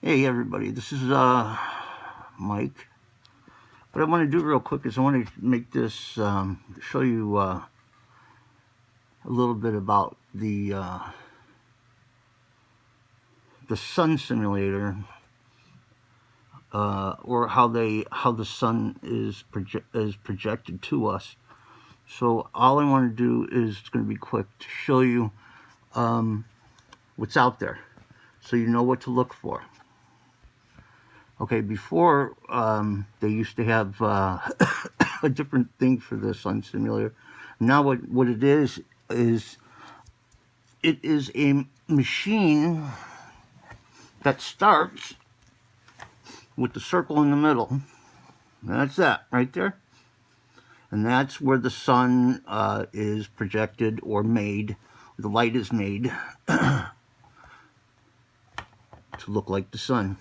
Hey everybody, this is Mike. What I want to do real quick is I want to make this show you a little bit about the sun simulator, or how the sun is projected to us. So all I want to do is, it's going to be quick, to show you what's out there, so you know what to look for. Okay, before they used to have a different thing for the sun simulator. Now what it is it is a machine that starts with the circle in the middle. That's that right there. And that's where the sun is projected or made, the light is made to look like the sun.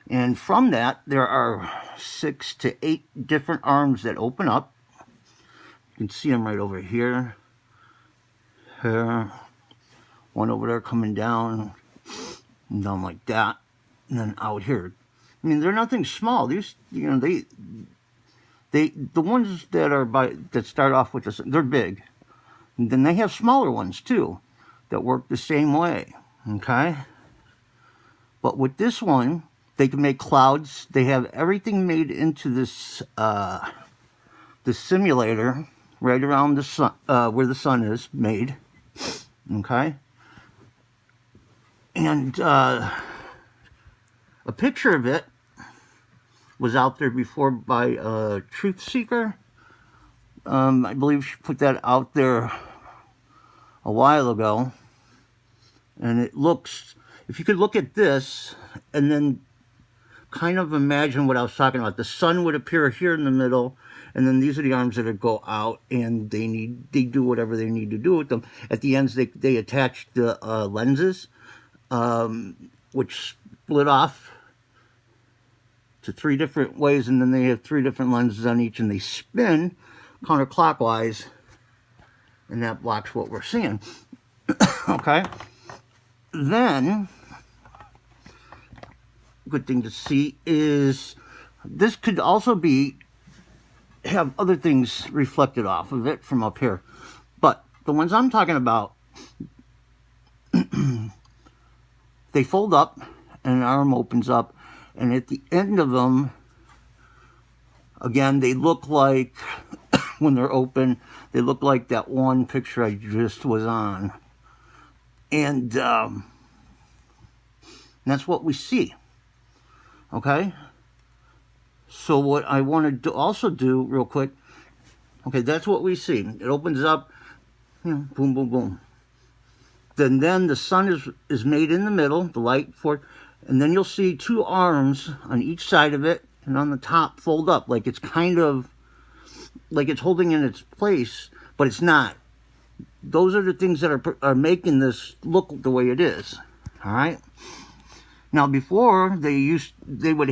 And from that, there are 6 to 8 different arms that open up. You can see them right over here. Here. One over there coming down. And down like that. And then out here. I mean, they're nothing small. These, you know, the ones that start off with this, they're big. And then they have smaller ones too that work the same way. Okay? But with this one, they can make clouds. They have everything made into this the simulator right around the sun, where the sun is made. Okay, and a picture of it was out there before by Truth Seeker. I believe she put that out there a while ago, and it looks. If you could look at this and then kind of imagine what I was talking about. The sun would appear here in the middle, and then these are the arms that go out, and they do whatever they need to do with them. At the ends, they attach the lenses, which split off to 3 different ways, and then they have 3 different lenses on each, and they spin counterclockwise, and that blocks what we're seeing. Okay? Then good thing to see is this could also have other things reflected off of it from up here, but the ones I'm talking about, they fold up and an arm opens up, and at the end of them, again, they look like when they're open, they look like that one picture I just was on, and that's what we see. Okay, so what I want to also do real quick, okay, that's what we see. It opens up, you know, boom, boom, boom. Then the sun is made in the middle, the light for it, and then you'll see 2 arms on each side of it, and on the top fold up, like it's kind of, like it's holding in its place, but it's not. Those are the things that are making this look the way it is, all right? Now, before they used that.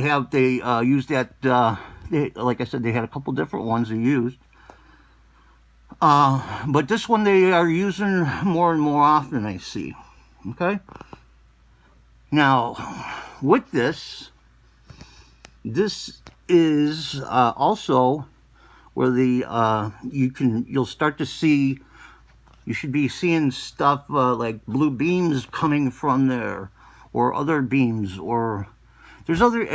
Like I said, they had a couple different ones they used, but this one they are using more and more often. I see. Okay. Now, with this is also where you'll start to see. You should be seeing stuff like blue beams coming from there, or other beams, or there's other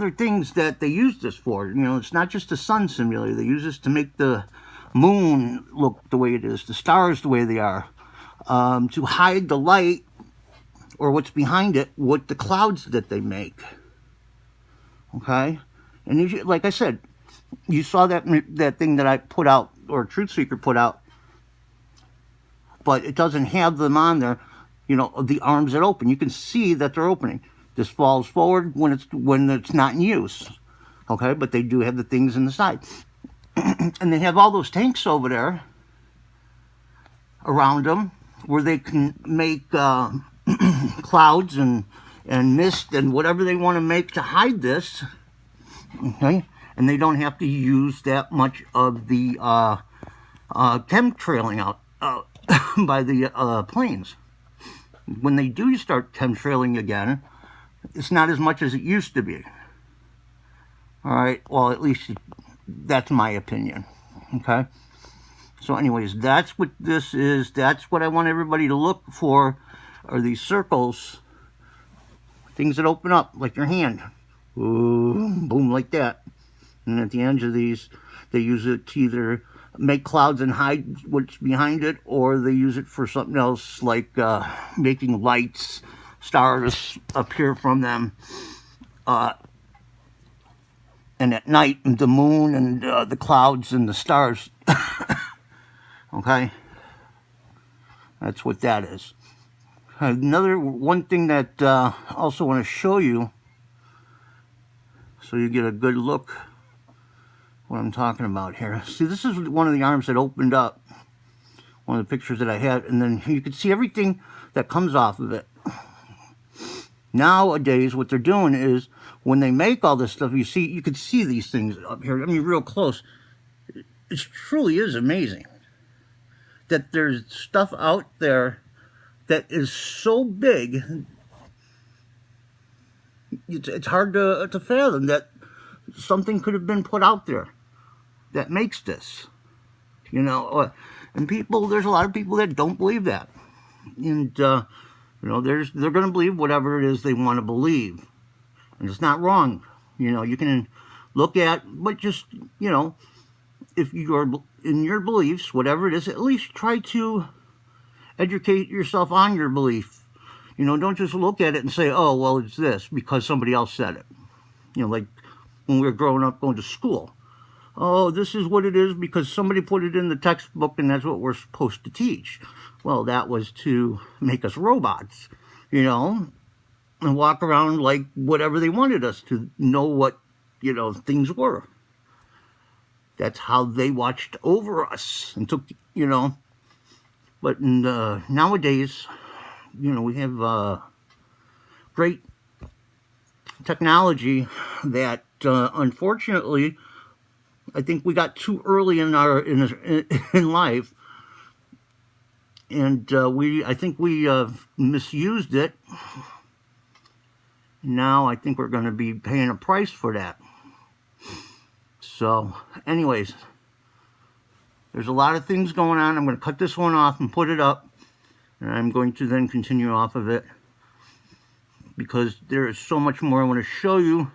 things that they use this for. You know, it's not just a sun simulator. They use this to make the moon look the way it is, the stars the way they are, to hide the light or what's behind it with the clouds that they make. Okay, and like I said, you saw that thing that I put out, or Truth Seeker put out, but it doesn't have them on there. You know, the arms that open. You can see that they're opening. This falls forward when it's not in use. Okay, but they do have the things in the side. And they have all those tanks over there around them where they can make clouds and mist and whatever they want to make to hide this. Okay, and they don't have to use that much of the chemtrailing out by the planes. When they do start chemtrailing again, it's not as much as it used to be. All right, well, at least that's my opinion. Okay, so anyways, that's what this is. That's what I want everybody to look for, are these circles, things that open up like your hand. Ooh, boom, like that. And at the ends of these, they use it to either make clouds and hide what's behind it, or they use it for something else, like making lights, stars appear from them. And at night, the moon and the clouds and the stars. Okay? That's what that is. Another one thing that I also want to show you, so you get a good look what I'm talking about here. See, this is one of the arms that opened up, one of the pictures that I had, and then you can see everything that comes off of it. Nowadays, what they're doing is, when they make all this stuff, you can see these things up here. I mean, real close. It truly is amazing that there's stuff out there that is so big. It's hard to fathom that something could have been put out there that makes this. You know, and there's a lot of people that don't believe that, and you know, they're going to believe whatever it is they want to believe. And it's not wrong. You know, you can look at, but just, you know, if you're in your beliefs, whatever it is, at least try to educate yourself on your belief. You know, don't just look at it and say, oh, well, it's this because somebody else said it. You know, like when we were growing up going to school. Oh, this is what it is because somebody put it in the textbook and that's what we're supposed to teach. Well, that was to make us robots, you know, and walk around like whatever they wanted us to know what, you know, things were. That's how they watched over us and took, you know. But nowadays, you know, we have great technology that, unfortunately, I think we got too early in life, and I think we misused it. Now I think we're going to be paying a price for that. So, anyways, there's a lot of things going on. I'm going to cut this one off and put it up, and I'm going to then continue off of it because there is so much more I want to show you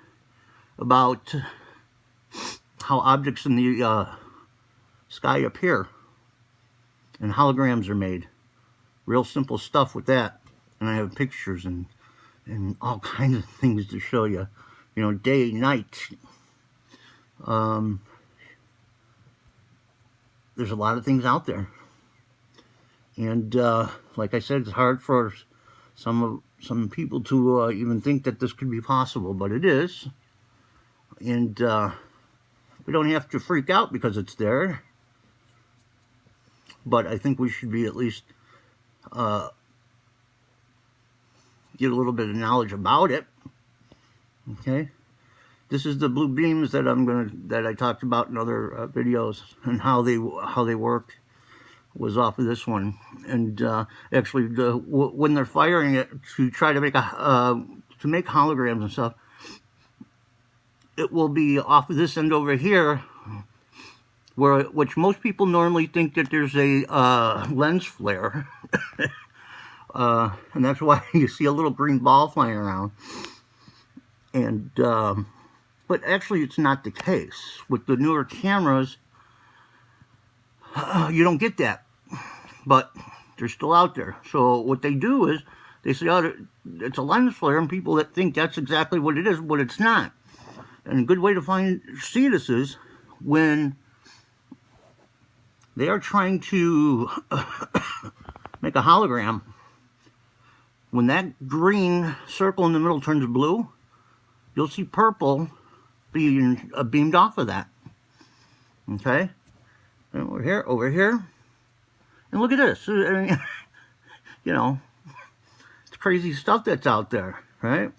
about how objects in the sky appear and holograms are made. Real simple stuff with that. And I have pictures and all kinds of things to show you. You know, day, night. There's a lot of things out there. And like I said, it's hard for some people to even think that this could be possible, but it is. And we don't have to freak out because it's there. But I think we should be at least get a little bit of knowledge about it. Okay, this is the blue beams that I talked about in other videos, and how they work was off of this one. And actually, when they're firing it to try to make holograms and stuff, it will be off of this end over here, which most people normally think that there's a lens flare. And that's why you see a little green ball flying around. And but actually it's not the case. With the newer cameras, you don't get that. But they're still out there. So what they do is, they say, oh, it's a lens flare, and people that think that's exactly what it is, but it's not. And a good way to see this is when they are trying to make a hologram. When that green circle in the middle turns blue, you'll see purple being beamed off of that. Okay? And over here. And look at this. I mean, you know, it's crazy stuff that's out there, right?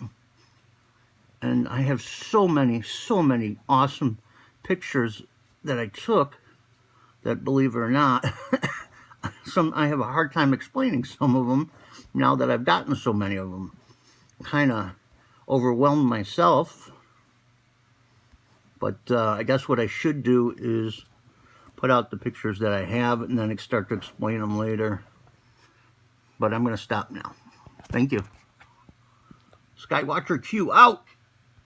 And I have so many awesome pictures that I took that, believe it or not, I have a hard time explaining some of them now that I've gotten so many of them. Kind of overwhelmed myself. But I guess what I should do is put out the pictures that I have and then start to explain them later. But I'm going to stop now. Thank you. Skywatcher Q out.